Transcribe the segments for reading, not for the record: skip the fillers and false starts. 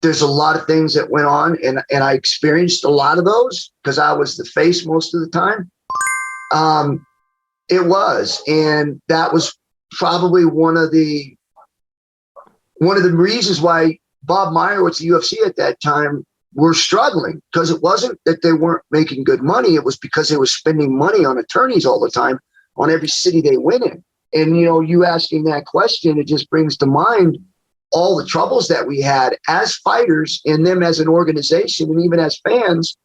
there's a lot of things that went on, and I experienced a lot of those because I was the face most of the time. It was, and that was probably one of the reasons why Bob Meyerowitz, the UFC at that time, were struggling, because it wasn't that they weren't making good money. It was because they were spending money on attorneys all the time on every city they went in. And, you asking that question, it just brings to mind all the troubles that we had as fighters and them as an organization, and even as fans.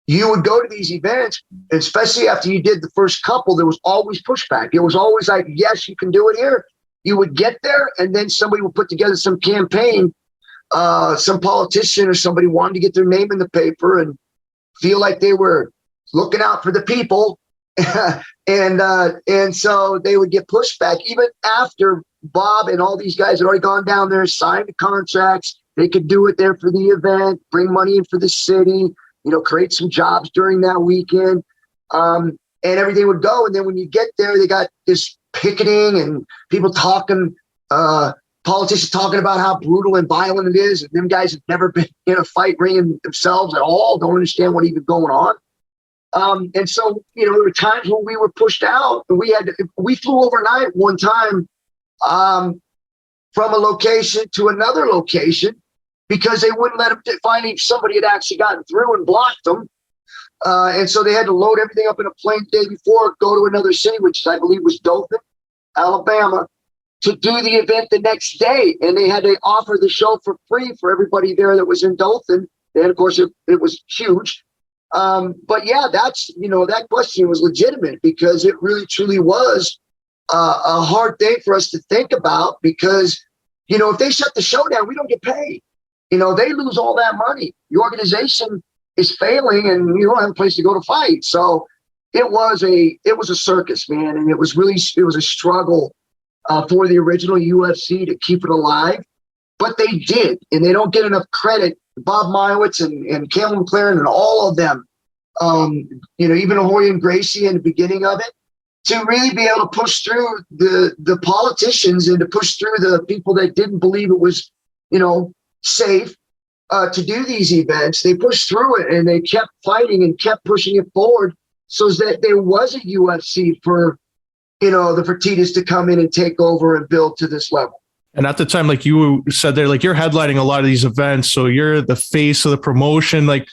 You would go to these events, especially after you did the first couple, there was always pushback. It was always like, yes, you can do it here. You would get there, and then somebody would put together some campaign. Some politician or somebody wanted to get their name in the paper and feel like they were looking out for the people. and so they would get pushed back even after Bob and all these guys had already gone down there, signed the contracts. They could do it there for the event, bring money in for the city, create some jobs during that weekend. And everything would go. And then when you get there, they got this picketing and people talking, politicians talking about how brutal and violent it is. And them guys have never been in a fight ring themselves at all, don't understand what even going on. And so, there were times when we were pushed out, and we flew overnight one time from a location to another location because they wouldn't let them find if somebody had actually gotten through and blocked them. And so they had to load everything up in a plane the day before, go to another city, which I believe was Dothan, Alabama, to do the event the next day. And they had to offer the show for free for everybody there that was in Dothan. And of course, it was huge. But yeah, that question was legitimate because it really truly was a hard thing for us to think about because, if they shut the show down, we don't get paid. They lose all that money. The organization is failing and you don't have a place to go to fight. So it was a circus, man. And it was a struggle for the original UFC to keep it alive, but they did, and they don't get enough credit. Bob Meyerowitz and Cameron McLaren and all of them, even Ahoy and Gracie in the beginning of it, to really be able to push through the politicians and to push through the people that didn't believe it was, safe to do these events. They pushed through it and they kept fighting and kept pushing it forward so that there was a UFC for, the Fertittas to come in and take over and build to this level. And at the time, like you said there, like you're headlining a lot of these events. So you're the face of the promotion. Like,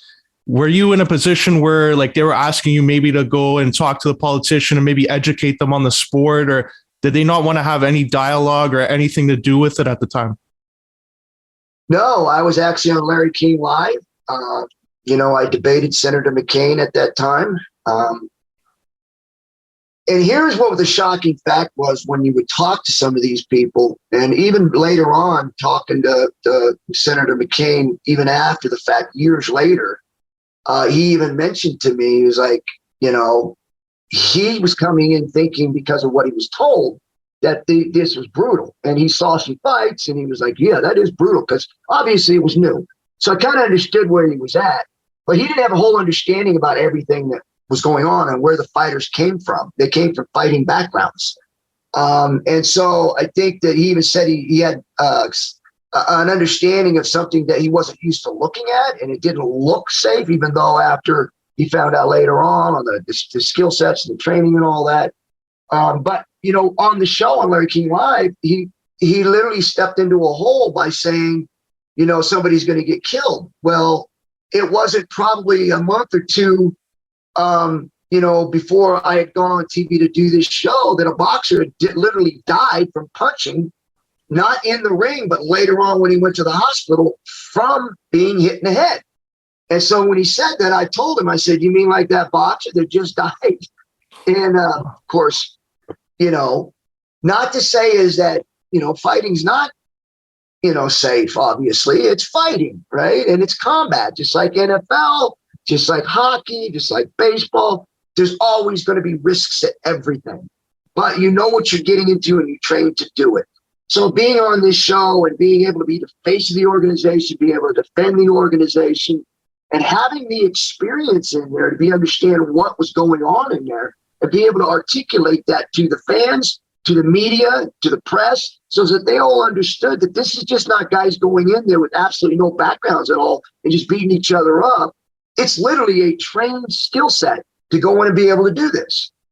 were you in a position where like they were asking you maybe to go and talk to the politician and maybe educate them on the sport, or did they not want to have any dialogue or anything to do with it at the time? No, I was actually on Larry King Live. I debated Senator McCain at that time. And here's what the shocking fact was when you would talk to some of these people, and even later on talking to Senator McCain, even after the fact, years later, he even mentioned to me, he was like, he was coming in thinking because of what he was told that this was brutal. And he saw some fights and he was like, yeah, that is brutal, because obviously it was new. So I kind of understood where he was at, but he didn't have a whole understanding about everything that was going on and where the fighters came from. They came from fighting backgrounds. And so I think that he even said he had an understanding of something that he wasn't used to looking at, and it didn't look safe, even though after he found out later on the skill sets and the training and all that. But, on the show on Larry King Live, he literally stepped into a hole by saying, somebody's going to get killed. Well, it wasn't probably a month or two before I had gone on TV to do this show that a boxer literally died from punching, not in the ring, but later on when he went to the hospital from being hit in the head. And so when he said that, I told him, I said, you mean like that boxer that just died? And of course, not to say is that, fighting's not, safe, obviously. It's fighting, right? And it's combat, just like NFL, just like hockey, just like baseball. There's always going to be risks at everything. But you know what you're getting into and you train to do it. So being on this show and being able to be the face of the organization, being able to defend the organization, and having the experience in there to understand what was going on in there and be able to articulate that to the fans, to the media, to the press, so that they all understood that this is just not guys going in there with absolutely no backgrounds at all and just beating each other up. It's literally a trained skill set to go in and be able to do this.